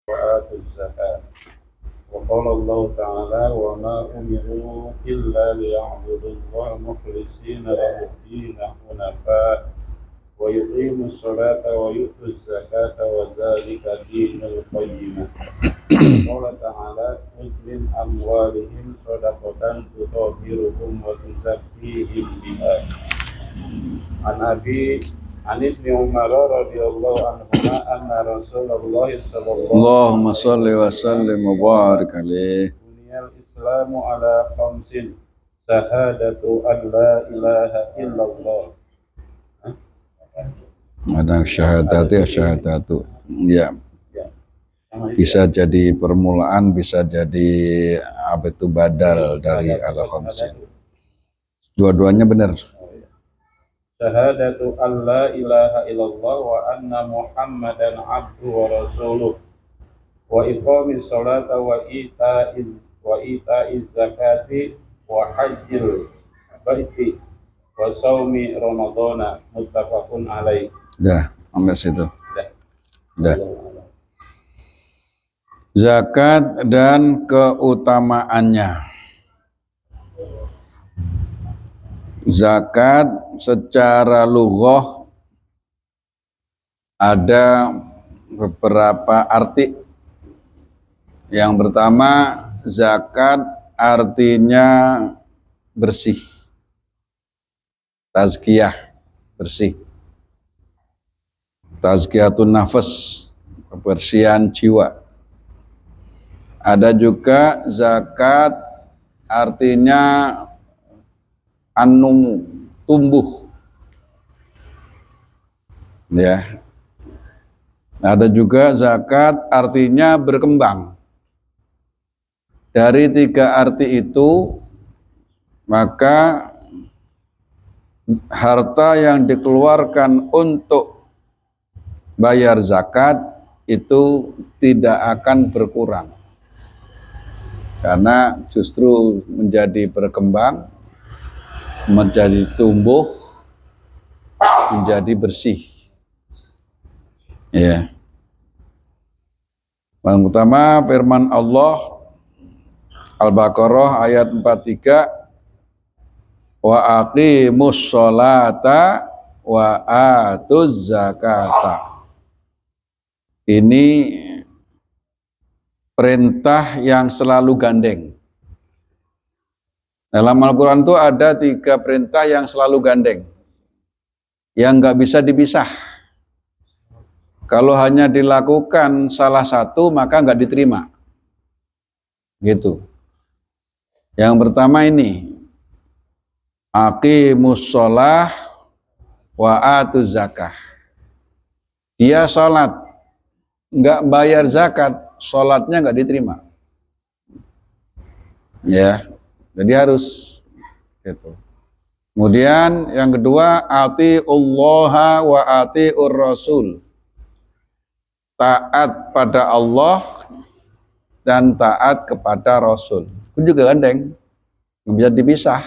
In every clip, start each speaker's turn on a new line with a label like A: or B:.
A: وآتوا الزكاة. وقال الله تعالى: وما أمروا إلا ليعبدوا الله مخلصين له الدين حنفاء ويقيموا الصلاة ويؤتوا الزكاة وذلك دين القيمة. قال تعالى: خذ من أموالهم صدقة تطهرهم وتزكيهم بها. عن ابن عمر رضي الله عنهما أن رسول الله صلى الله
B: اللهم صل وسلم وبارك عليه.
A: بني الإسلام على خمس: شهادة أن لا إله إلا الله.
B: Ada syahadatu. Ya,
A: Ya.
B: bisa jadi permulaan, bisa jadi apa itu badal dari al-khamsin. Dua-duanya benar.
A: Syahadatu an la ilaha illallah wa anna Muhammadan abduhu wa rasuluh wa iqamis salata wa ita'iz zakati wa hajjil baiti wa saumi ramadhana muttafaqun alaih.
B: Dah, sampai situ. Dah. Zakat dan keutamaannya. Zakat secara lughah ada beberapa arti. Yang pertama, zakat artinya bersih. Tazkiyah, bersih. Tazkiyatun nafas, kebersihan jiwa. Ada juga zakat artinya anumu, tumbuh. Ya. Ada juga zakat artinya berkembang. Dari tiga arti itu, maka harta yang dikeluarkan untuk bayar zakat itu tidak akan berkurang. Karena justru menjadi berkembang, menjadi tumbuh, menjadi bersih. Ya. Yang pertama firman Allah Al-Baqarah ayat 43, wa aqimus sholata wa atuz zakata. Ini perintah yang selalu gandeng. Dalam Al-Quran itu ada 3 perintah yang selalu gandeng, yang nggak bisa dipisah. Kalau hanya dilakukan salah satu maka nggak diterima. Gitu. Yang pertama ini, aqimus sholah wa atuz zakah. Dia sholat, nggak bayar zakat, sholatnya nggak diterima. Ya, jadi harus gitu. Kemudian yang kedua, atiullaha wa atiur rasul. Taat pada Allah dan taat kepada Rasul. Itu juga gandeng, nggak bisa dipisah.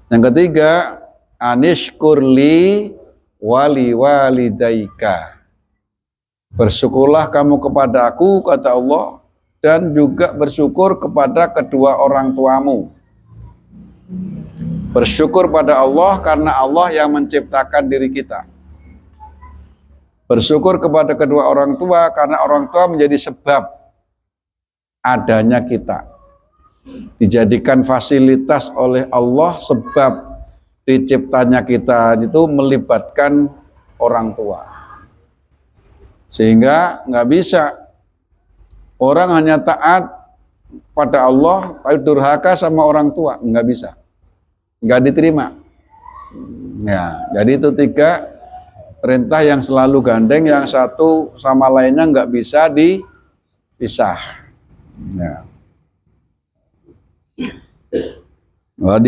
B: Yang ketiga, anishkurli wali walidaika. Bersyukurlah kamu kepadaku, kata Allah, dan juga bersyukur kepada kedua orang tuamu. Bersyukur pada Allah karena Allah yang menciptakan diri kita. Bersyukur kepada kedua orang tua karena orang tua menjadi sebab adanya kita. Dijadikan fasilitas oleh Allah sebab diciptanya kita itu melibatkan orang tua. Sehingga nggak bisa orang hanya taat pada Allah tapi durhaka sama orang tua, nggak bisa, nggak diterima. Ya, jadi itu 3 perintah yang selalu gandeng, yang satu sama lainnya nggak bisa dipisah. Ya. Wa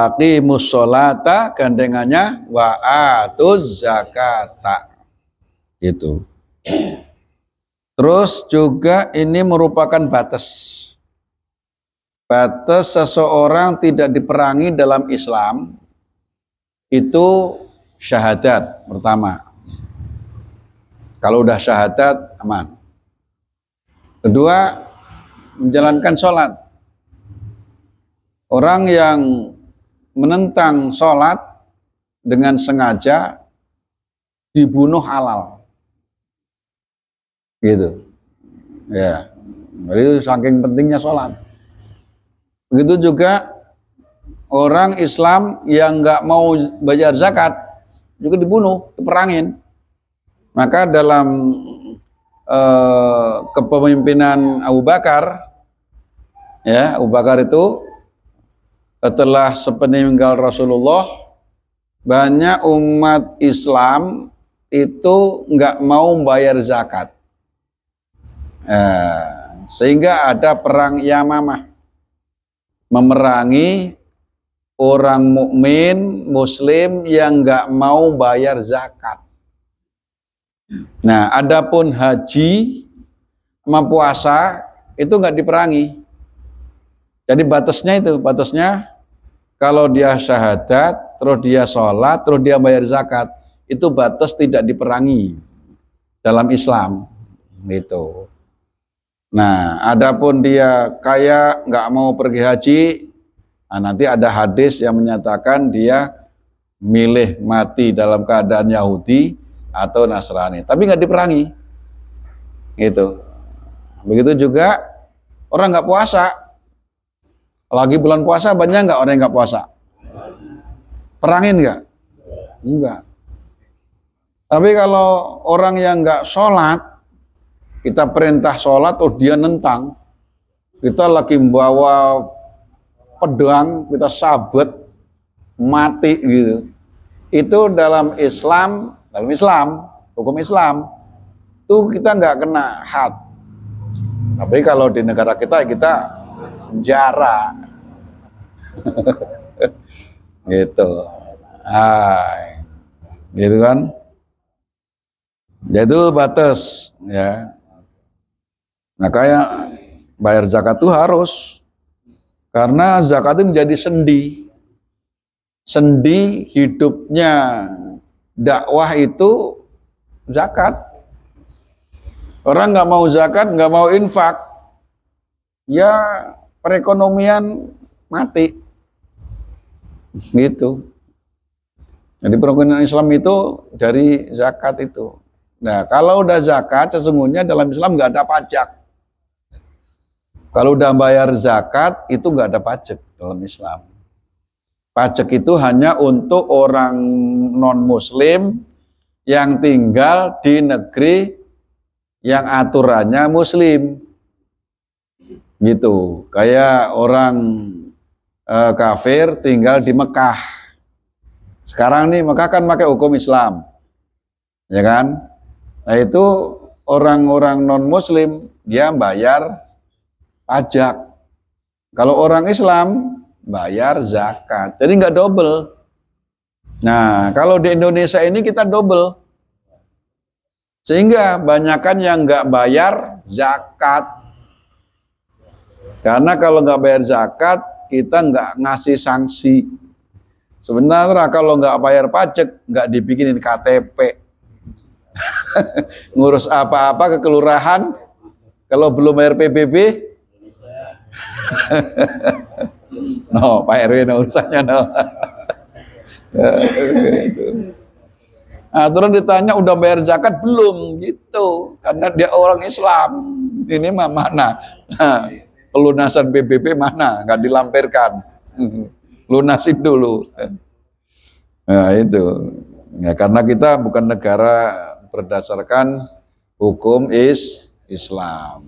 B: aqimus sholata, gandengannya wa atuz zakata. Itu. Terus juga ini merupakan batas. Batas seseorang tidak diperangi dalam Islam itu syahadat pertama. Kalau udah syahadat aman. Kedua, menjalankan sholat. Orang yang menentang sholat dengan sengaja dibunuh halal. Gitu. Ya. Jadi saking pentingnya sholat. Begitu juga orang Islam yang nggak mau bayar zakat juga dibunuh, diperangin. Maka dalam kepemimpinan Abu Bakar, ya Abu Bakar itu setelah sepeninggal Rasulullah, banyak umat Islam itu nggak mau bayar zakat, sehingga ada perang Yamamah, memerangi orang mukmin Muslim yang nggak mau bayar zakat. Nah, adapun haji sama puasa itu nggak diperangi. Jadi batasnya kalau dia syahadat, terus dia sholat, terus dia bayar zakat, itu batas tidak diperangi dalam Islam. Gitu. Nah, adapun dia kaya nggak mau pergi haji, nah nanti ada hadis yang menyatakan dia milih mati dalam keadaan Yahudi atau Nasrani, tapi nggak diperangi. Gitu. Begitu juga orang nggak puasa. Lagi bulan puasa banyak nggak orang yang nggak puasa? Perangin nggak? Enggak. Tapi kalau orang yang nggak sholat, kita perintah sholat, oh dia nentang. Kita lagi membawa pedang, kita sabet, mati gitu. Itu dalam Islam, hukum Islam, itu kita nggak kena had. Tapi kalau di negara kita penjara. Gitu. Gitu kan? Jadi batas, ya. Makanya bayar zakat itu harus, karena zakat itu menjadi sendi hidupnya dakwah itu zakat. Orang nggak mau zakat, nggak mau infak, ya perekonomian mati. Gitu. Jadi perekonomian Islam itu dari zakat itu. Nah, kalau udah zakat, sesungguhnya dalam Islam nggak ada pajak. Kalau udah bayar zakat, itu nggak ada pajak dalam Islam. Pajak itu hanya untuk orang non-Muslim yang tinggal di negeri yang aturannya Muslim. Gitu. Kayak orang kafir tinggal di Mekah. Sekarang nih Mekah kan pakai hukum Islam. Ya kan? Nah itu orang-orang non-Muslim dia bayar pajak. Kalau orang Islam bayar zakat. Jadi nggak double. Nah kalau di Indonesia ini kita double. Sehingga banyakan yang nggak bayar zakat. Karena kalau nggak bayar zakat, kita nggak ngasih sanksi. Sebenarnya kalau nggak bayar pajak, nggak dibikinin KTP. Ngurus apa-apa ke kelurahan, kalau belum bayar PBB, no, Pak RW no urusannya no. Nah, terus ditanya udah bayar zakat belum gitu, karena dia orang Islam. Ini mah mana? Nah, pelunasan PBB mana? Nggak dilampirkan. Lunasin dulu. Nah itu. Ya, karena kita bukan negara berdasarkan hukum Islam.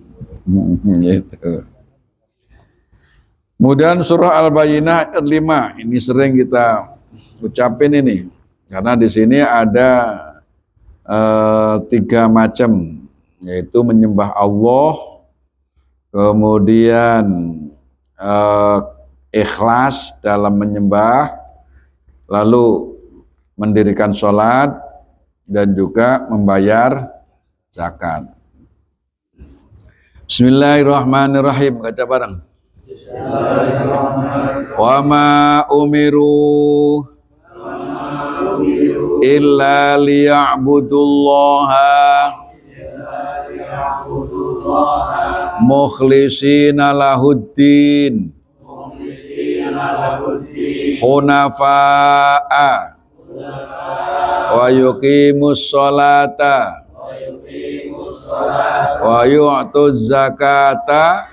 B: Gitu. Kemudian surah Al-Bayyinah ayat 5. Ini sering kita ucapin ini. Karena di sini ada 3 macam, yaitu menyembah Allah, kemudian ikhlas dalam menyembah, lalu mendirikan sholat, dan juga membayar zakat. Bismillahirrahmanirrahim. Baca bareng. Wa ma umiru illa liya'budullaha Mukhlishina lahuddin hunafa'a wa yuqimus sholata wa yu'tuz zakata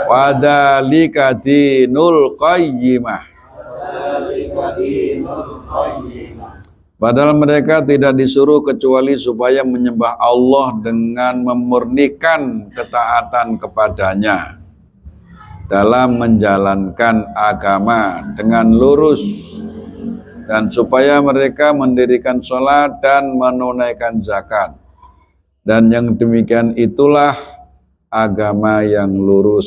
B: wa dzalika dinul qayyimah. Padahal mereka tidak disuruh kecuali supaya menyembah Allah dengan memurnikan ketaatan kepadanya dalam menjalankan agama dengan lurus, dan supaya mereka mendirikan sholat dan menunaikan zakat, dan yang demikian itulah agama yang lurus.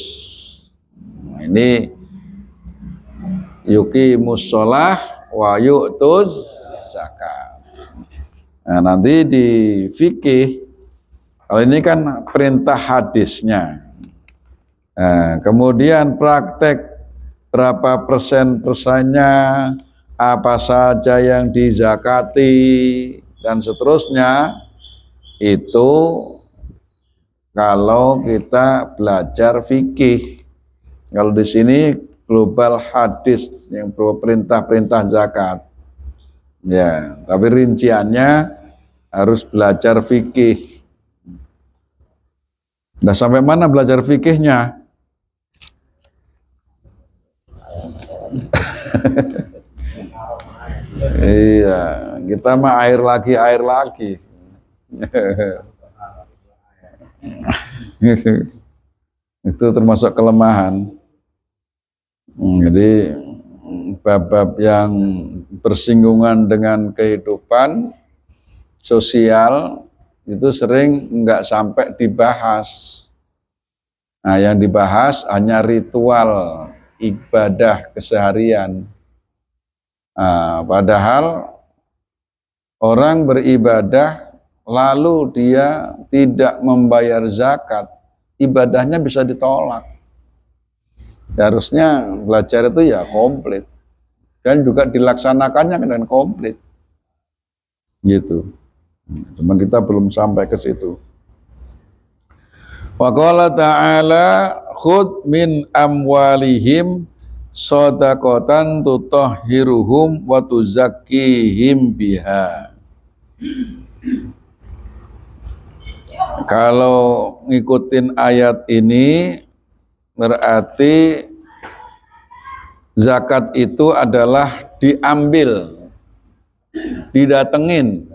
B: Ini yuqimus sholah wa yu'tuz zakat. Nah, nanti di fikih, kalau ini kan perintah hadisnya. Nah, kemudian praktek berapa persennya, apa saja yang dizakati, dan seterusnya, itu kalau kita belajar fikih. Kalau di sini global hadis yang perintah-perintah zakat. Ya, tapi rinciannya harus belajar fikih. Nah, sampai mana belajar fikihnya? Iya, kita mah air lagi. Itu termasuk kelemahan. Jadi bab-bab yang bersinggungan dengan kehidupan sosial itu sering enggak sampai dibahas. Nah, yang dibahas hanya ritual ibadah keseharian. Nah, padahal orang beribadah lalu dia tidak membayar zakat, ibadahnya bisa ditolak. Harusnya belajar itu ya komplit, dan juga dilaksanakannya dengan komplit, gitu. Cuma kita belum sampai ke situ. Wa qala ta'ala khudh min amwalihim shadaqatan tutahhiruhum wa tuzakkihim biha. Kalau ngikutin ayat ini berarti zakat itu adalah diambil, didatengin.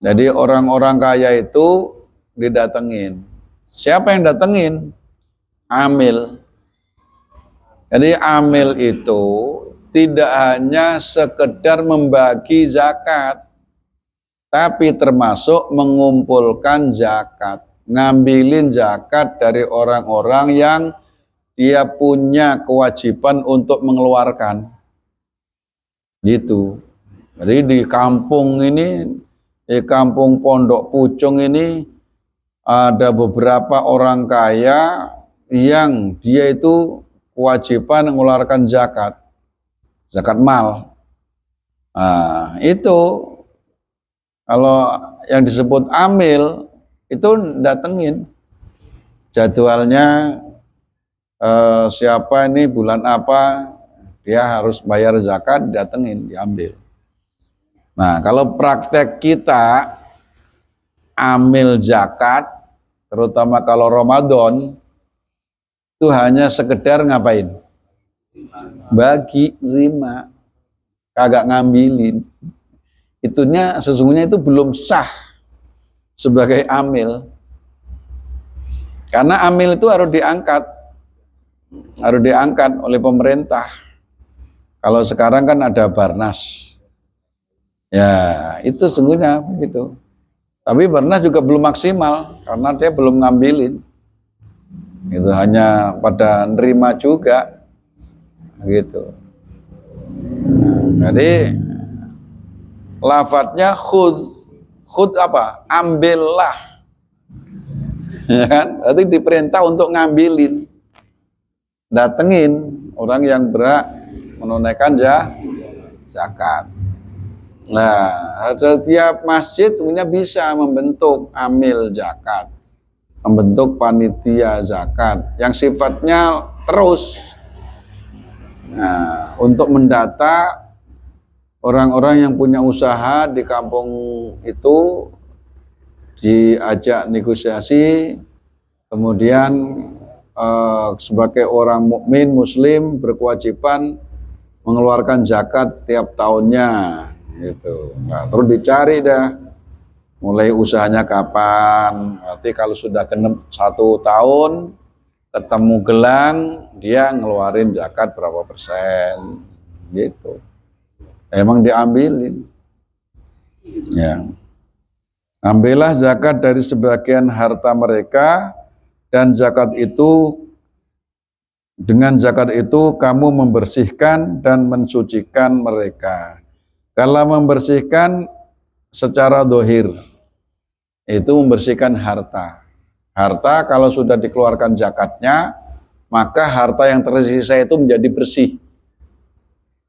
B: Jadi orang-orang kaya itu didatengin. Siapa yang datengin? Amil. Jadi amil itu tidak hanya sekedar membagi zakat, tapi termasuk mengumpulkan zakat, ngambilin zakat dari orang-orang yang dia punya kewajiban untuk mengeluarkan. Gitu. Jadi di kampung ini, di kampung Pondok Pucung ini, ada beberapa orang kaya yang dia itu kewajiban mengeluarkan zakat, zakat mal. Nah, itu kalau yang disebut amil itu datengin jadwalnya, siapa ini bulan apa dia harus bayar zakat, datengin, diambil. Nah, kalau praktek kita amil zakat, terutama kalau Ramadan, itu hanya sekedar ngapain? Bagi, terima, kagak ngambilin. Itunya sesungguhnya itu belum sah sebagai amil. Karena amil itu harus diangkat oleh pemerintah. Kalau sekarang kan ada Barnas. Ya, itu sesungguhnya begitu. Tapi Barnas juga belum maksimal karena dia belum ngambilin. Itu hanya pada nerima juga. Gitu. Jadi lafadznya khud apa? Ambillah. Ya kan? Berarti diperintah untuk ngambilin. Datengin orang yang berhak menunaikan zakat. Nah, setiap masjid punya bisa membentuk amil zakat, membentuk panitia zakat yang sifatnya terus. Nah, untuk mendata orang-orang yang punya usaha di kampung itu, diajak negosiasi, kemudian sebagai orang mukmin muslim berkewajiban mengeluarkan zakat setiap tahunnya gitu. Nah, terus dicari dah mulai usahanya kapan. Nanti kalau sudah genep 1 tahun ketemu gelang, dia ngeluarin zakat berapa persen gitu. Emang diambilin. Ya. Ambillah zakat dari sebagian harta mereka, dan zakat itu, dengan zakat itu kamu membersihkan dan mensucikan mereka. Kalau membersihkan secara dohir, itu membersihkan harta. Harta kalau sudah dikeluarkan zakatnya, maka harta yang tersisa itu menjadi bersih.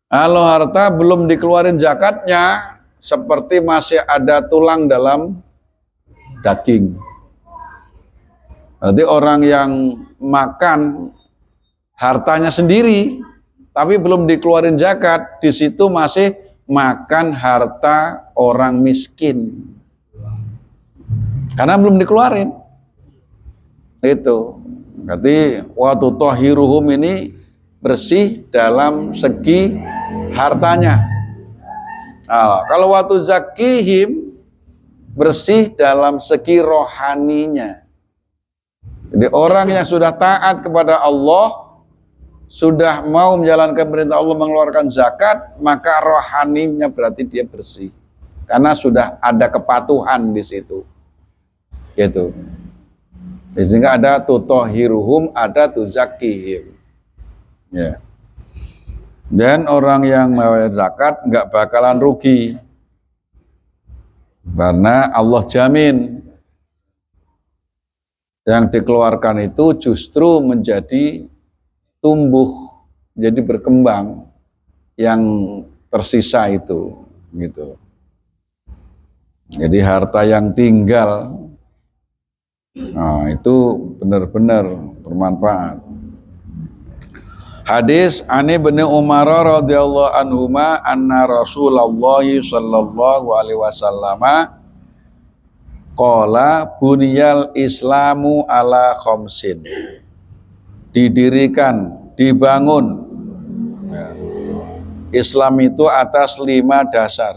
B: Kalau harta belum dikeluarin zakatnya, seperti masih ada tulang dalam daging. Berarti orang yang makan hartanya sendiri, tapi belum dikeluarin zakat, di situ masih makan harta orang miskin. Karena belum dikeluarin. Itu. Berarti waktu tohiruhum ini bersih dalam segi hartanya. Nah, kalau waktu zakihim bersih dalam segi rohaninya. Jadi orang yang sudah taat kepada Allah, sudah mau menjalankan perintah Allah mengeluarkan zakat, maka rohaninya berarti dia bersih. Karena sudah ada kepatuhan di situ. Gitu. Sehingga ada tutohiruhum, ada tuzakihim. Ya. Dan orang yang membayar zakat nggak bakalan rugi. Karena Allah jamin yang dikeluarkan itu justru menjadi tumbuh, jadi berkembang yang tersisa itu, gitu. Jadi harta yang tinggal, nah itu benar-benar bermanfaat. Hadis Ani bin Umar radhiyallahu anhuma anna Rasulullah sallallahu alaihi wasallam qala buniyal islamu ala khamsin. Didirikan, dibangun. Ya. Islam itu atas 5 dasar,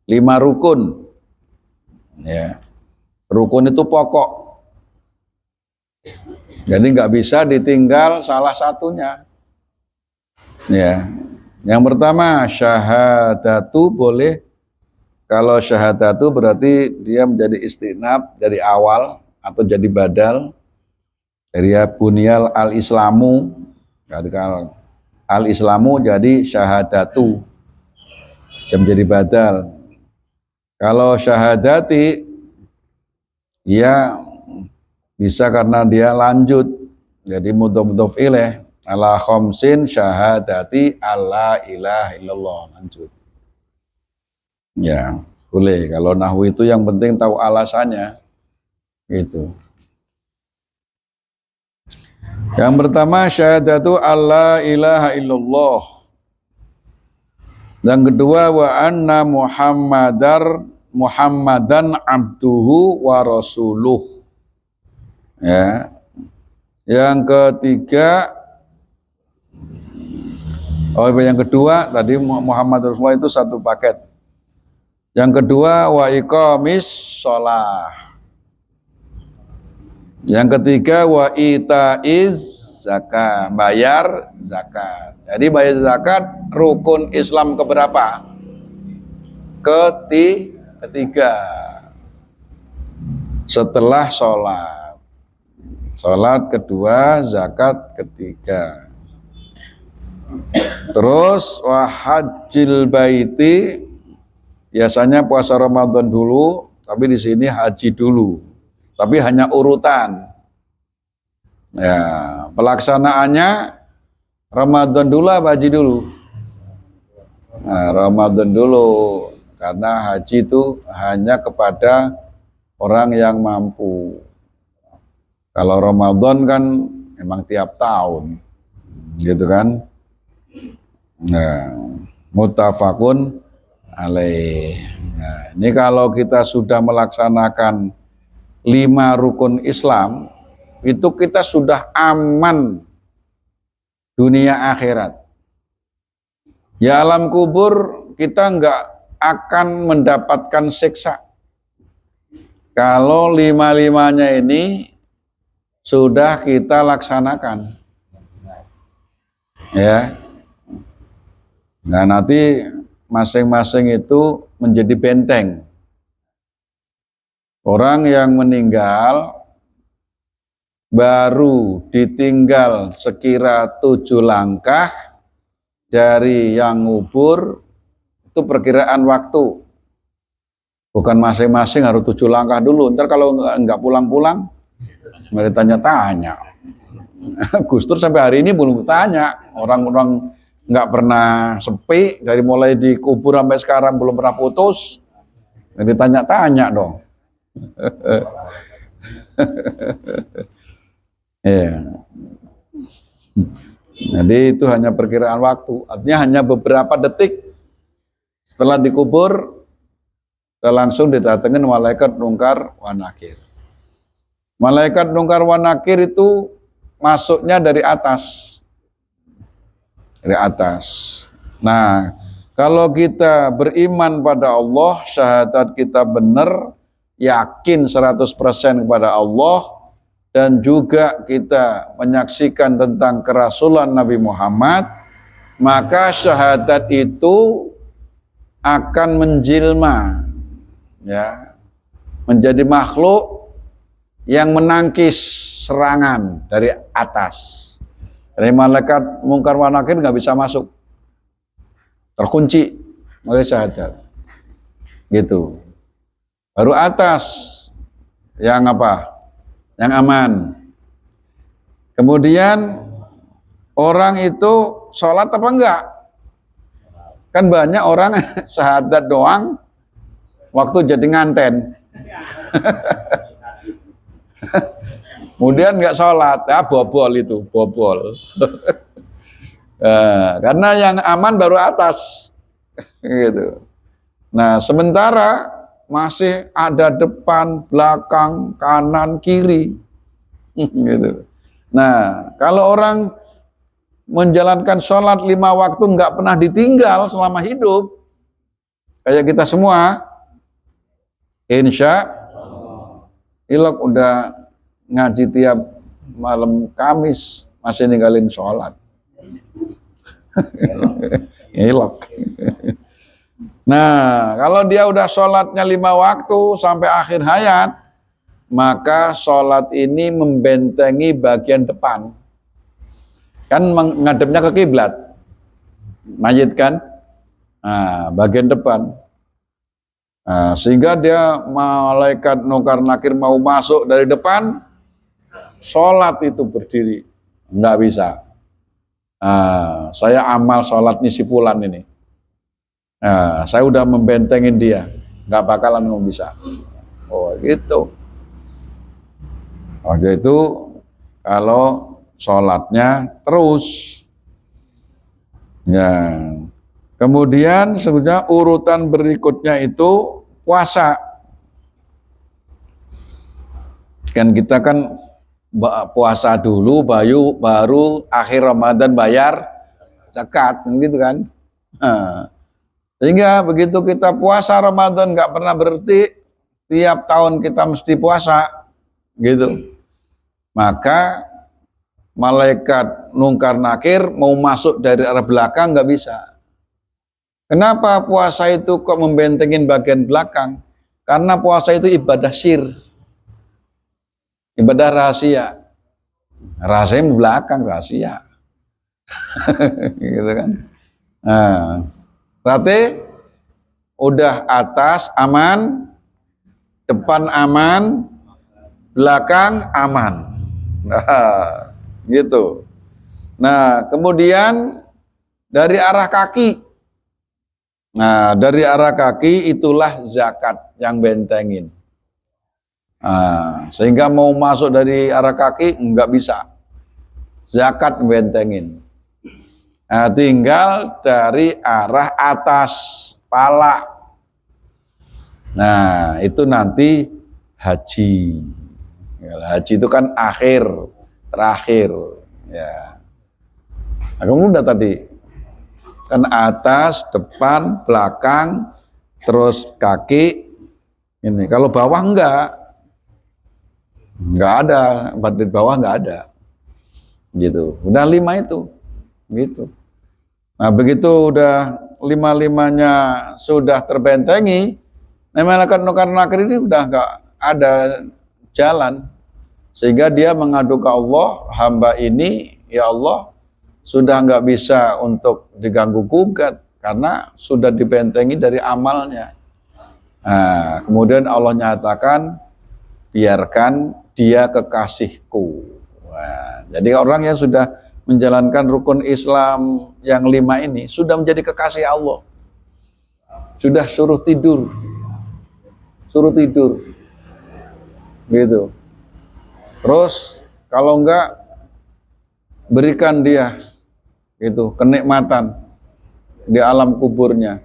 B: 5 rukun. Ya. Rukun itu pokok. Jadi nggak bisa ditinggal salah satunya. Ya. Yang pertama syahadatu boleh. Kalau syahadatu berarti dia menjadi istinab dari awal atau jadi badal. Dari bunyal al-islamu, al-islamu jadi syahadatu, menjadi badal. Kalau syahadati, ya bisa karena dia lanjut, jadi mudhof ilaih, ala khamsin syahadati alla ilaha illallah, lanjut. Ya, boleh. Kalau nahwu itu yang penting tahu alasannya, gitu. Yang pertama syahadatu alla ilaha illallah. Yang kedua wa anna Muhammadan abduhu wa rasuluh. Ya. Yang ketiga, yang kedua tadi Muhammad Rasulullah itu satu paket. Yang kedua wa iqamis shalah. Yang ketiga wa itaiz zakat, bayar zakat. Jadi bayar zakat rukun Islam keberapa? Ketiga. Setelah sholat. Sholat kedua, zakat ketiga. Terus wa hajjil baiti, biasanya puasa Ramadan dulu, tapi di sini haji dulu. Tapi hanya urutan. Ya, pelaksanaannya Ramadan dulu apa haji dulu? Nah, Ramadan dulu. karena haji itu hanya kepada orang yang mampu. Kalau Ramadan kan emang tiap tahun, gitu kan? Nah, muttafaqun alaih. Nah, ini kalau kita sudah melaksanakan 5 rukun Islam, itu kita sudah aman dunia akhirat. Ya alam kubur kita nggak akan mendapatkan siksa. Kalau 5-5-nya ini sudah kita laksanakan. Ya. Nah, nanti masing-masing itu menjadi benteng. Orang yang meninggal baru ditinggal sekira 7 langkah dari yang ngubur, itu perkiraan waktu. Bukan masing-masing harus 7 langkah dulu. Ntar kalau nggak pulang-pulang, mereka tanya-tanya. Gus Dur sampai hari ini belum tanya. Orang-orang nggak pernah sepi, dari mulai dikubur sampai sekarang belum pernah putus. Jadi tanya-tanya dong. Ya. Jadi itu hanya perkiraan waktu. Artinya hanya beberapa detik setelah dikubur, kita langsung didatengin malaikat nungkar wa nakir. Malaikat nungkar wa nakir itu masuknya dari atas. Dari atas. Nah, kalau kita beriman pada Allah, syahadat kita benar, yakin 100% kepada Allah, dan juga kita menyaksikan tentang kerasulan Nabi Muhammad, maka syahadat itu akan menjelma, ya, menjadi makhluk yang menangkis serangan dari atas. Dari malaikat mungkar wa nakir nggak bisa masuk, terkunci oleh syahadat. Gitu. Baru atas yang apa? Yang aman. Kemudian orang itu sholat apa enggak? Kan banyak orang syahadat doang, waktu jadi nganten. Kemudian nggak sholat, ya bobol itu, bobol. Karena yang aman baru atas, gitu. Nah, sementara masih ada depan, belakang, kanan, kiri, gitu. Nah, kalau orang menjalankan sholat 5 waktu nggak pernah ditinggal selama hidup, kayak kita semua, insya Allah udah ngaji tiap malam Kamis masih ninggalin sholat. Ilok. Nah, kalau dia udah sholatnya 5 waktu sampai akhir hayat, maka sholat ini membentengi bagian depan. Kan menghadapnya ke kiblat, mayit kan? Nah, bagian depan. Nah, sehingga dia malaikat nungkar nakir mau masuk dari depan, sholat itu berdiri, nggak bisa. Nah, saya amal sholatnya si fulan ini. Nah, saya udah membentengin dia, nggak bakalan bisa. Oh gitu. Waktu itu kalau sholatnya terus, ya. Kemudian sebenarnya urutan berikutnya itu puasa. Kan kita kan puasa dulu, baru akhir Ramadan bayar zakat, gitu kan. Nah, sehingga begitu kita puasa Ramadan nggak pernah berhenti, tiap tahun kita mesti puasa, gitu. Maka malaikat nungkar nakir mau masuk dari arah belakang nggak bisa. Kenapa puasa itu kok membentengin bagian belakang? Karena puasa itu ibadah sir, ibadah rahasia. Rahasianya belakang, rahasia. Gitu kan. Nah, berarti udah atas aman, depan aman, belakang aman. Nah, gitu. Nah, kemudian dari arah kaki. Nah, dari arah kaki itulah zakat yang bentengin. Nah, sehingga mau masuk dari arah kaki nggak bisa. Zakat bentengin. Nah, tinggal dari arah atas pala. Nah, itu nanti haji. Ya, haji itu kan akhir, terakhir. Ya. Nah, kamu udah tadi kan atas, depan, belakang, terus kaki. Ini kalau bawah nggak ada, di bawah nggak ada. Gitu. Udah 5 itu, gitu. Nah begitu udah 5-5-nya sudah terbentengi, nah malaikat Munkar Nakir ini udah nggak ada jalan, sehingga dia mengadu ke Allah, hamba ini ya Allah sudah nggak bisa untuk diganggu gugat karena sudah dibentengi dari amalnya. Nah, kemudian Allah nyatakan biarkan dia kekasihku. Nah, jadi orang yang sudah menjalankan rukun Islam yang 5 ini sudah menjadi kekasih Allah. Sudah suruh tidur, gitu. Terus kalau enggak berikan dia itu kenikmatan di alam kuburnya,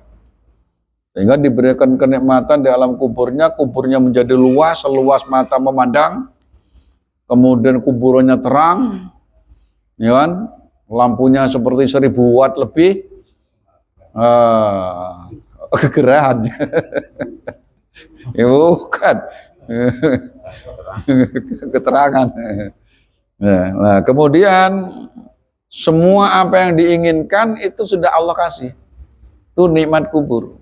B: sehingga diberikan kenikmatan di alam kuburnya menjadi luas, seluas mata memandang, kemudian kuburannya terang, ya kan? Lampunya seperti 1000 watt lebih, kegerahan, ya bukan, keterangan. Nah, kemudian semua apa yang diinginkan itu sudah Allah kasih, itu nikmat kubur.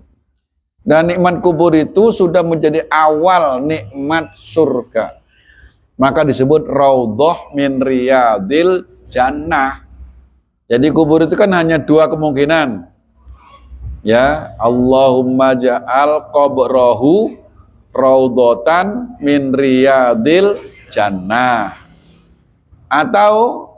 B: Dan nikmat kubur itu sudah menjadi awal nikmat surga. Maka disebut raudhah min riyadil jannah. Jadi kubur itu kan hanya 2 kemungkinan. Ya, Allahumma ja'al qabrahu raudhatan min riyadil jannah. Atau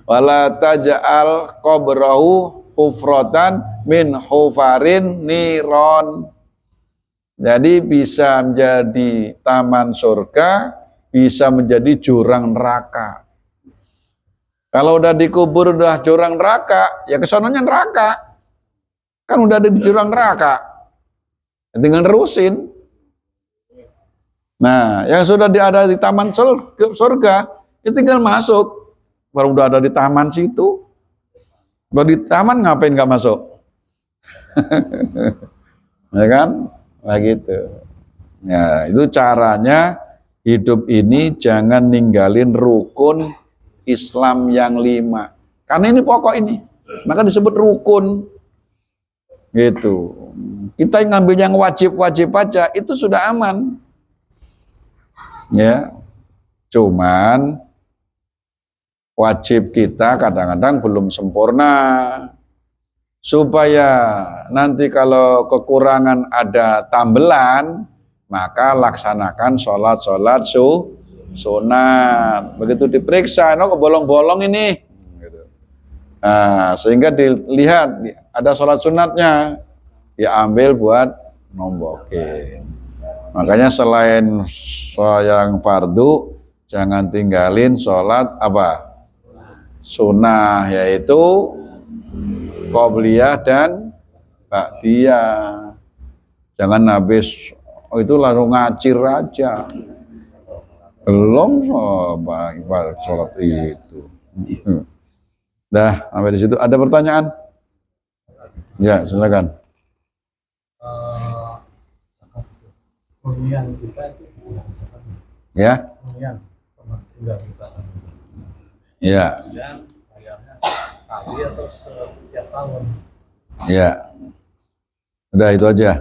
B: wala taj'al qabrahu hufratan min hufarin niron. Jadi bisa menjadi taman surga, bisa menjadi jurang neraka. Kalau udah dikubur udah jurang neraka, ya kesononya neraka. Kan udah ada di jurang neraka, tinggal nerusin. Nah, yang sudah ada di taman surga, ya tinggal masuk. Baru udah ada di taman situ. Kalau di taman ngapain nggak masuk? Ya kan? Nah gitu. Ya, itu caranya hidup ini jangan ninggalin rukun Islam yang 5. Karena ini pokok ini. Maka disebut rukun. Gitu. Kita ngambil yang wajib-wajib aja itu sudah aman. Ya. Cuman wajib kita kadang-kadang belum sempurna. Supaya nanti kalau kekurangan ada tambelan, maka laksanakan sholat sunat. Begitu diperiksa, no bolong-bolong ini. Nah, sehingga dilihat ada sholat sunatnya, diambil buat nombokin. Makanya selain yang fardu, jangan tinggalin sholat apa? Sunnah, yaitu qobliyah dan ba'diyah. Jangan habis itu lalu ngacir aja. Belum sholat itu. Dah, sampai di situ. Ada pertanyaan? Ya, silakan. Ya. Ya. Ya. Udah itu aja.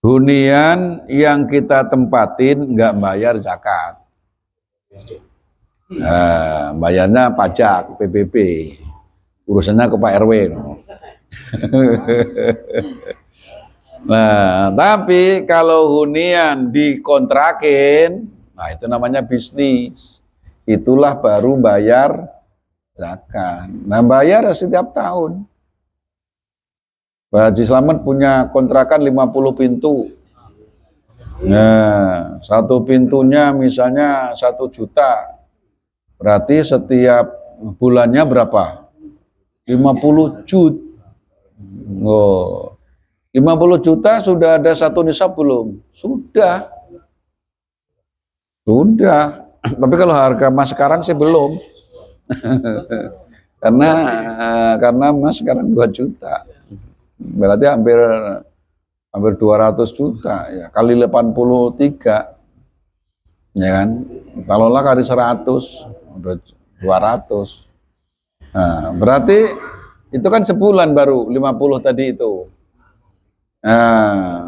B: Hunian yang kita tempatin nggak bayar zakat. Nah, bayarnya pajak, PBB. Urusannya ke Pak RW. Nah, tapi kalau hunian dikontrakin, nah itu namanya bisnis. Itulah baru bayar zakat. Nah, bayar setiap tahun. Pak Haji Slamet punya kontrakan 50 pintu. Nah, satu pintunya misalnya 1 juta. Berarti setiap bulannya berapa? 50 juta. Oh, 50 juta sudah ada 1 nisab belum? Sudah. Sudah. Tapi kalau harga emas sekarang sih belum. karena emas sekarang 2 juta. Berarti hampir 200 juta ya, kali 83 ya kan, taruhlah kali 100 udah 200. Nah, berarti itu kan sebulan baru 50 tadi itu. Nah,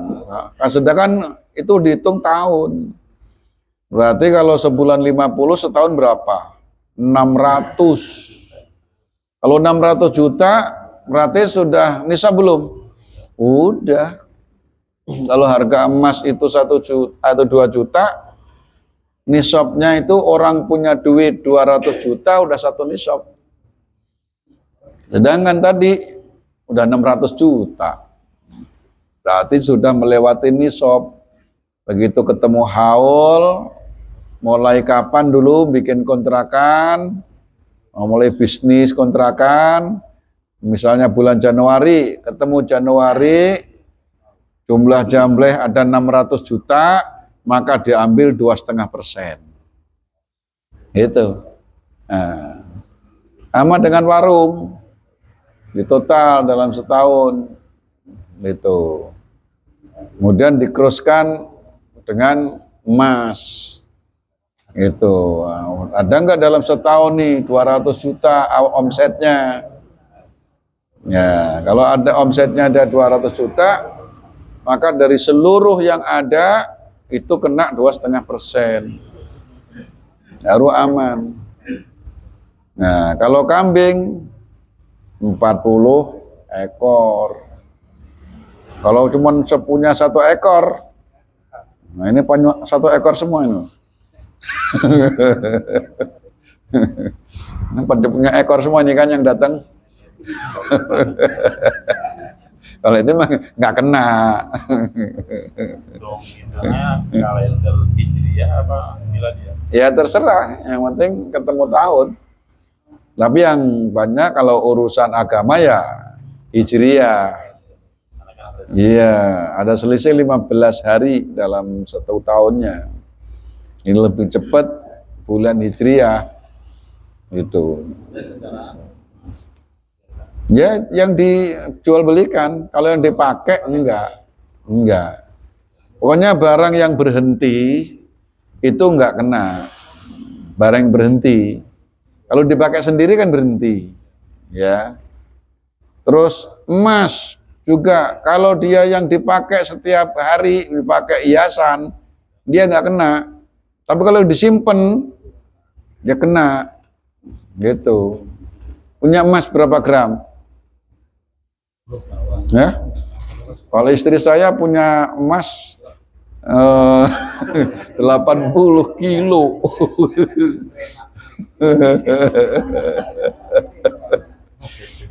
B: sedangkan itu dihitung tahun. Berarti kalau sebulan 50, setahun berapa? 600. Kalau 600 juta berarti sudah nisab belum? Udah. Kalau harga emas itu 1 juta atau 2 juta, nisabnya itu orang punya duit 200 juta udah 1 nisab. Sedangkan tadi udah 600 juta. Berarti sudah melewati nisab. Begitu ketemu haul, mulai kapan dulu bikin kontrakan, mulai bisnis kontrakan, misalnya bulan Januari, ketemu Januari, jumlah jambleh ada 600 juta, maka diambil 2,5%. Itu. Nah, sama dengan warung, di total dalam setahun. Itu. Kemudian dikroskan dengan emas. Itu. Ada nggak dalam setahun nih 200 juta omsetnya? Ya, kalau ada omsetnya ada 200 juta, maka dari seluruh yang ada itu kena 2,5%. Baru aman. Nah, kalau kambing 40 ekor. Kalau cuma punya 1 ekor, nah ini 1 ekor semua ini. Pada punya ekor semua ini kan yang datang. Kalau itu mah nggak kena.
A: Kalender Hijriah apa Miladiyah?
B: Ya terserah, yang penting ketemu tahun. Tapi yang banyak kalau urusan agama ya Hijriah. Iya, ada selisih 15 hari dalam 1 tahunnya. Ini lebih cepat bulan Hijriah. Itu. Ya, yang dijual belikan, kalau yang dipakai enggak. Pokoknya barang yang berhenti itu enggak kena. Barang yang berhenti. Kalau dipakai sendiri kan berhenti. Ya. Terus emas juga, kalau dia yang dipakai setiap hari, dipakai hiasan, dia enggak kena. Tapi kalau disimpan, dia kena. Gitu. Punya emas berapa gram? Ya, kalau istri saya punya emas 80 kilo.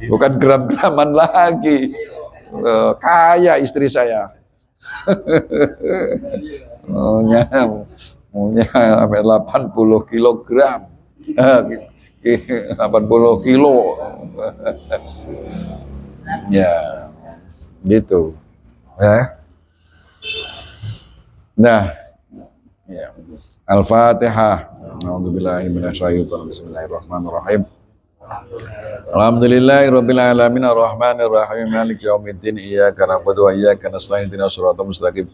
B: Bukan gram-graman lagi. Kaya istri saya. Maunya sampai 80 kilogram. 80 kilo. Ya, gitu. Ya. Nah, ya. Al-Fatihah. A'udzubillahi minasyaitonir rajim. Bismillahirrahmanirrahim. Alhamdulillahirabbil alamin arrahmanir rahim maliki yaumiddin iyyaka na'budu wa iyyaka nasta'in ihdinas siratal mustaqim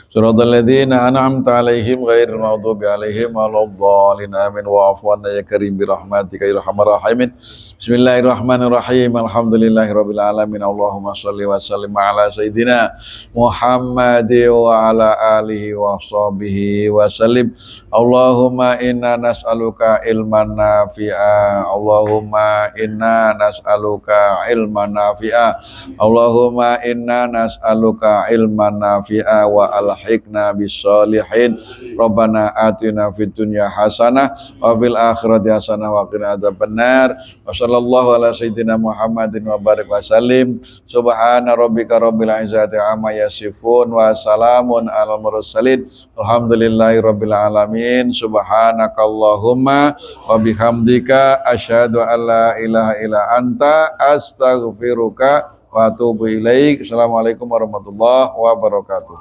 B: siratal ladzina an'amta 'alaihim ghairil maghdubi 'alaihim waladdallin amin wa'fu 'anna ya karim bi rahmatika ya arhamar rahimin. Bismillahirrahmanirrahim. Alhamdulillahirabbil alamin. Allahumma shalli wa sallim ala sayidina Muhammad wa ala alihi wa sahbihi wa sallim. Allahumma inna nas'aluka ilman nafi'a. Allahumma inna nas'aluka ilman nafi'a. Allahumma inna nas'aluka ilman nafi'a wa alhiqna bis-shalihin. Rabbana atina fid dunya hasanah wa fil akhirati hasanah wa qina adzabannar. Wa sallallahu ala sayyidina Muhammadin wa barik wa sallim. Subhana rabbika rabbil izzati amma yasifun wa salamun alal mursalin. Alhamdulillahi rabbil alamin. Subhanakallahumma wa bihamdika asyhadu an la ilaha illa anta astaghfiruka wa atubu ilaik. Assalamualaikum warahmatullahi wabarakatuh.